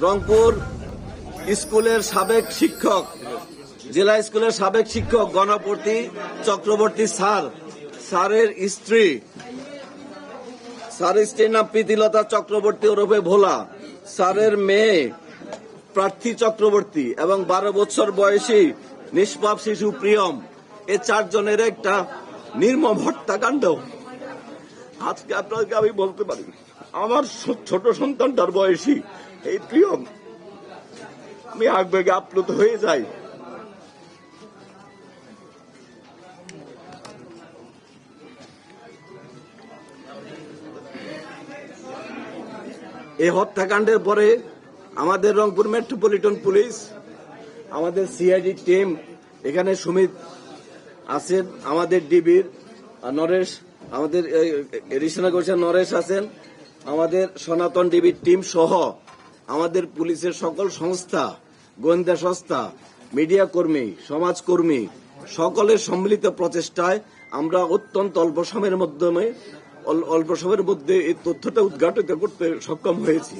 রংপুর স্কুলের সাবেক শিক্ষক, জেলা স্কুলের সাবেক শিক্ষক গণপতি চক্রবর্তী স্যারের স্ত্রীর নাম প্রীতিলতা চক্রবর্তী ওরফে ভোলা, স্যারের মেয়ে প্রার্থী চক্রবর্তী এবং 12 বছর বয়সী নিষ্পাপ শিশু প্রিয়ম, এই 4 জনের একটা নির্মম হত্যাকাণ্ড। আজকে আপনাকে আমি বলতে পারি, আমার ছোট সন্তানটার বয়সী এই প্রিয়ম, আমি আবেগে আপ্লুত হয়ে যাই। এই হত্যাকাণ্ডের পরে আমাদের রংপুর মেট্রোপলিটন পুলিশ, আমাদের সিআইডি টিম, এখানে সুমিত আছেন, আমাদের ডিবির নরেশ, আমাদের এডিশনাল কমিশনার নরেশ আছেন, আমাদের সনাতন ডিবির টিম সহ আমাদের পুলিশের সকল সংস্থা, গোয়েন্দা সংস্থা, মিডিয়া কর্মী, সমাজকর্মী সকলের সম্মিলিত প্রচেষ্টায় আমরা অত্যন্ত অল্প সময়ের মধ্যে এই তথ্যটা উদ্ঘাটিত করতে সক্ষম হয়েছি।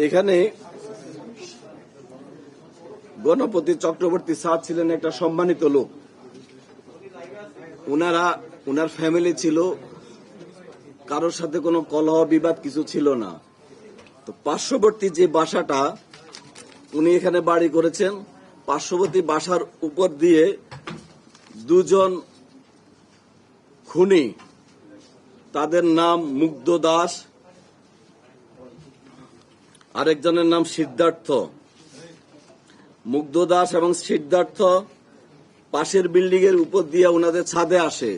এখানে গণপতি চক্রবর্তী স্যার ছিলেন একটা সম্মানিত লোক। উনার ফ্যামিলি ছিল, কারোর সাথে কোনো কলহ বিবাদ কিছু ছিল না। তো পার্শ্ববর্তী যে বাসাটা উনি এখানে বাড়ি করেছেন, পার্শ্ববর্তী বাসার উপর দিয়ে 2 জন খুনি, তাদের নাম মুগ্ধ দাস, আরেকজনের নাম সিদ্ধার্থ। মুগ্ধ দাস এবং সিদ্ধার্থ পাশের বিল্ডিং এর উপর দিয়ে ওনাদের ছাদে আসে।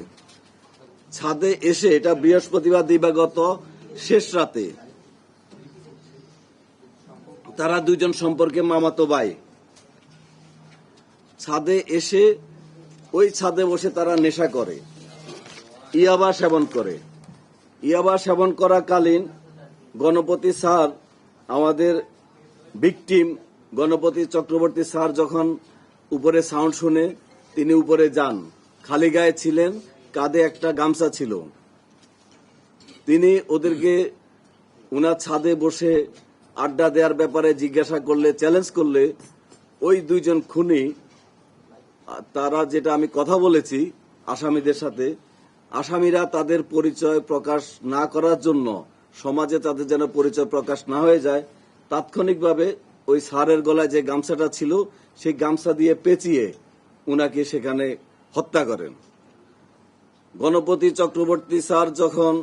ছাদে এসে, এটা বৃহস্পতিবার দিবাগত শেষ রাতে, তারা 2 জন সম্পর্কে মামাতো ভাই। ছাদে এসে ওই ছাদে বসে তারা নেশা করে, ইয়াবা সেবন করে। ইয়াবা সেবন করাকালীন গণপতি স্যার, আমাদের ভিকটিম গণপতি চক্রবর্তী স্যার যখন উপরে সাউন্ড শুনে তিনি উপরে যান। খালি গায়ে ছিলেন, কাঁধে একটা গামছা ছিল। তিনি ওদেরকে উনার ছাদে বসে আড্ডা দেওয়ার ব্যাপারে জিজ্ঞাসা করলে, চ্যালেঞ্জ করলে, ওই 2 জন খুনি, তারা যেটা আমি কথা বলেছি আসামিদের সাথে, আসামিরা তাদের পরিচয় প্রকাশ না করার জন্য, সমাজে তাদের যেন পরিচয় প্রকাশ না হয়ে যায়, তাৎক্ষণিকভাবে ওই স্যারের গলায় যে গামছাটা ছিল সেই গামছা দিয়ে পেঁচিয়ে উনাকে সেখানে হত্যা করেন। গণপতি চক্রবর্তী স্যার যখন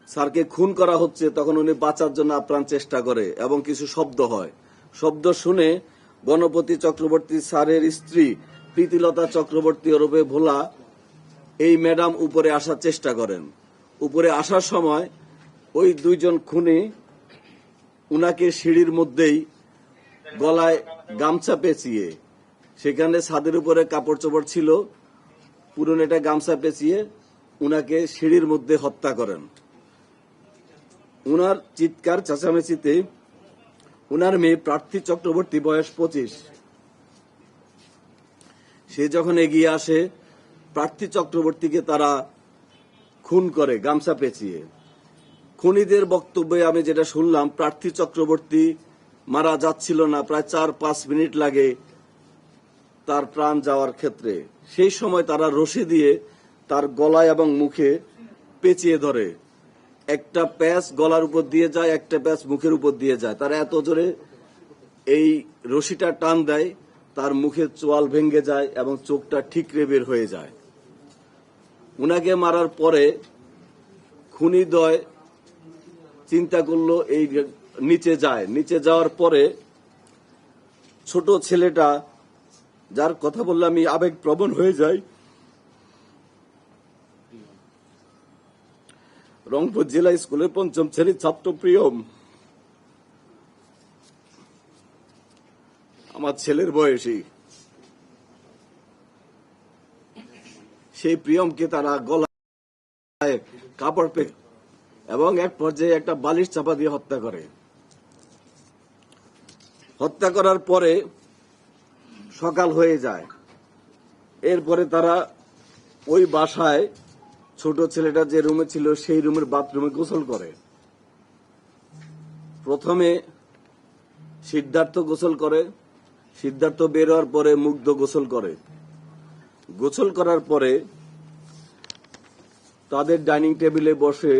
স্যারকে খুন করা হচ্ছে তখন উনি বাঁচার জন্য আপ্রাণ চেষ্টা করে এবং কিছু শব্দ হয়। শব্দ শুনে গণপতি চক্রবর্তী স্যারের স্ত্রী প্রীতিলতা চক্রবর্তী ওরফে ভোলা, এই ম্যাডাম উপরে আসার চেষ্টা করেন। উপরে আসার সময় ওই 2 জন খুনি উনাকে সিঁড়ির মধ্যেই গলায় গামছা পেঁচিয়ে, সেখানে ছাদের উপরে কাপড় চোপড় ছিল, পুরনো একটা গামছা পেঁচিয়ে উনাকে সিঁড়ির মধ্যে হত্যা করেন। উনার চিৎকার চেঁচামেচিতে উনার মেয়ে প্রার্থী চক্রবর্তী, বয়স 25, সে যখন এগিয়ে আসে, প্রার্থী চক্রবর্তীকে তারা খুন করে গামছা পেঁচিয়ে। খুনিদের বক্তব্যে আমি যেটা শুনলাম, প্রার্থী চক্রবর্তী মারা যাচ্ছিল না, প্রায় 4-5 মিনিট লাগে তার প্রাণ যাওয়ার ক্ষেত্রে। সেই সময় তারা রশি দিয়ে তার গলায় এবং মুখে পেঁচিয়ে ধরে। একটা প্যাচ গলার উপর দিয়ে যায়, একটা প্যাচ মুখের উপর দিয়ে যায়। তারা এত জোরে এই রশিটা টান দেয়, তার মুখের চোয়াল ভেঙে যায় এবং চোখটা ঠিকরে বের হয়ে যায়। উনাকে মারার পরে খুনিদ্বয় চিন্তা করলো এই নিচে যায়। নিচে যাওয়ার পরে ছোট ছেলেটা, যার কথা বললে আমি আবেগপ্রবণ হয়ে যাই, রংপুর জেলা স্কুলের 5ম শ্রেণীর ছাত্র প্রিয়ম, আমার ছেলের বয়সী, সেই প্রিয়মকে তারা গলায় কাপড় এবং এক পর্যায়ে একটা বালিশ চাপা দিয়ে হত্যা করে। হত্যা করার পরে সকাল হয়ে যায়। এরপরে তারা ওই বাসায় ছোট ছেলেটা যে রুমে ছিল সেই রুমের বাথরুমে গোসল করে। প্রথমে সিদ্ধার্থ গোসল করে, সিদ্ধার্থ বের হওয়ার পরে মুগ্ধ গোসল করে। গোসল করার পরে তাদের ডাইনিং টেবিলে বসে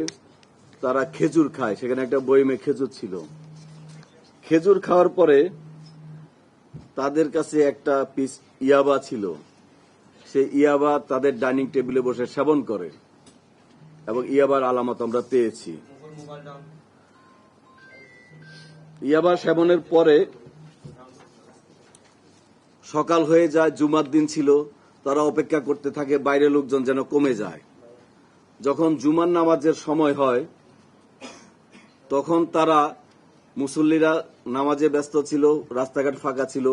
তারা খেজুর খায়। সেখানে একটা বইমে খেজুর ছিল। খেজুর খাওয়ার পরে তাদের কাছে একটা পিস ইয়াবা ছিল। সেই ইয়াবা তাদের ডাইনিং টেবিলে বসে সেবন করে এবং ইয়াবার আলামত আমরা পেয়েছি। ইয়াবা সেবনের পরে সকাল হয়ে যায়, জুমার দিন ছিল। তারা অপেক্ষা করতে থাকে বাইরে লোকজন যেন কমে যায়। যখন জুমার নামাজের সময় হয় তখন তারা মুসল্লিরা নামাজে ব্যস্ত ছিল, রাস্তাঘাট ফাঁকা ছিল।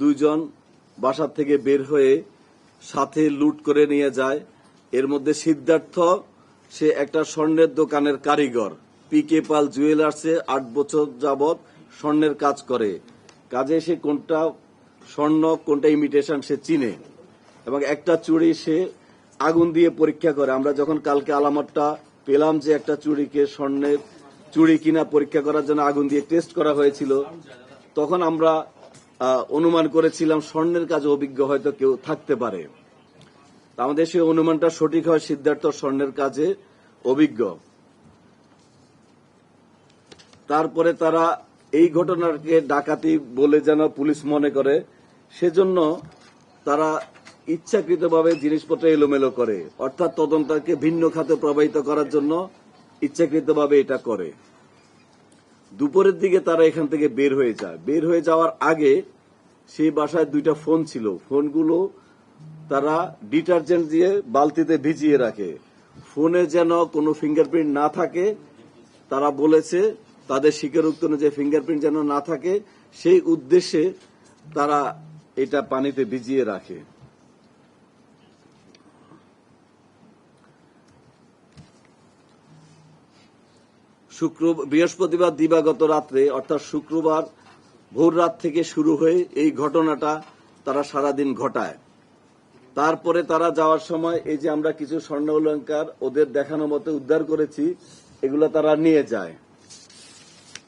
দুইজন বাসার থেকে বের হয়ে সাথে লুট করে নিয়ে যায়। এর মধ্যে সিদ্ধার্থ, সে একটা স্বর্ণের দোকানের কারিগর, পিকে পাল জুয়েলার্সে 8 বছর যাবৎ স্বর্ণের কাজ করে। কাজে সে কোনটা স্বর্ণ কোনটা ইমিটেশন সে চিনে এবং একটা চুড়ি সে আগুন দিয়ে পরীক্ষা করে। আমরা যখন কালকে আলামতটা পেলাম যে একটা চুড়িকে স্বর্ণের চুড়ি কিনা পরীক্ষা করার জন্য আগুন দিয়ে টেস্ট করা হয়েছিল, তখন আমরা অনুমান করেছিলাম স্বর্ণের কাজে অভিজ্ঞ হয়তো কেউ থাকতে পারে। আমাদের সেই অনুমানটা সঠিক হয়, সিদ্ধার্থ স্বর্ণের কাজে অভিজ্ঞ। তারপরে তারা এই ঘটনাকে ডাকাতি বলে যেন পুলিশ মনে করে, সেজন্য তারা ইচ্ছাকৃতভাবে জিনিসপত্র এলোমেলো করে, অর্থাৎ তদন্তকে ভিন্ন খাতে প্রবাহিত করার জন্য ইচ্ছাকৃতভাবে এটা করে। দুপুরের দিকে তারা এখান থেকে বের হয়ে যায়। বের হয়ে যাওয়ার আগে সেই বাসায় 2টা ফোন ছিল। ফোনগুলো তারা ডিটারজেন্ট দিয়ে বালতিতে ভিজিয়ে রাখে, ফোনে যেন কোনো ফিঙ্গারপ্রিন্ট না থাকে। তারা বলেছে তাদের স্বীকারোক্তি অনুযায়ী ফিঙ্গারপ্রিন্ট যেন না থাকে, সেই উদ্দেশ্যে তারা এটা পানিতে ভিজিয়ে রাখে। বৃহস্পতিবার দিবাগত রাত্রে, অর্থাৎ শুক্রবার ভোর রাত থেকে শুরু হয়ে এই ঘটনাটা তারা সারাদিন ঘটায়। তারপরে তারা যাওয়ার সময় এই যে আমরা কিছু স্বর্ণ অলংকার ওদের দেখানো মতো উদ্ধার করেছি, এগুলো তারা নিয়ে যায়।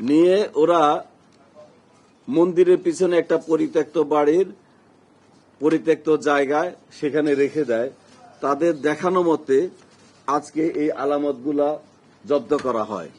নিয়ে ওরা মন্দিরের পিছনে একটা পরিত্যক্ত বাড়ির পরিত্যক্ত জায়গায় সেখানে রেখে দেয়। তাদের দেখানো মতে আজকে এই আলামতগুলা জব্দ করা হয়।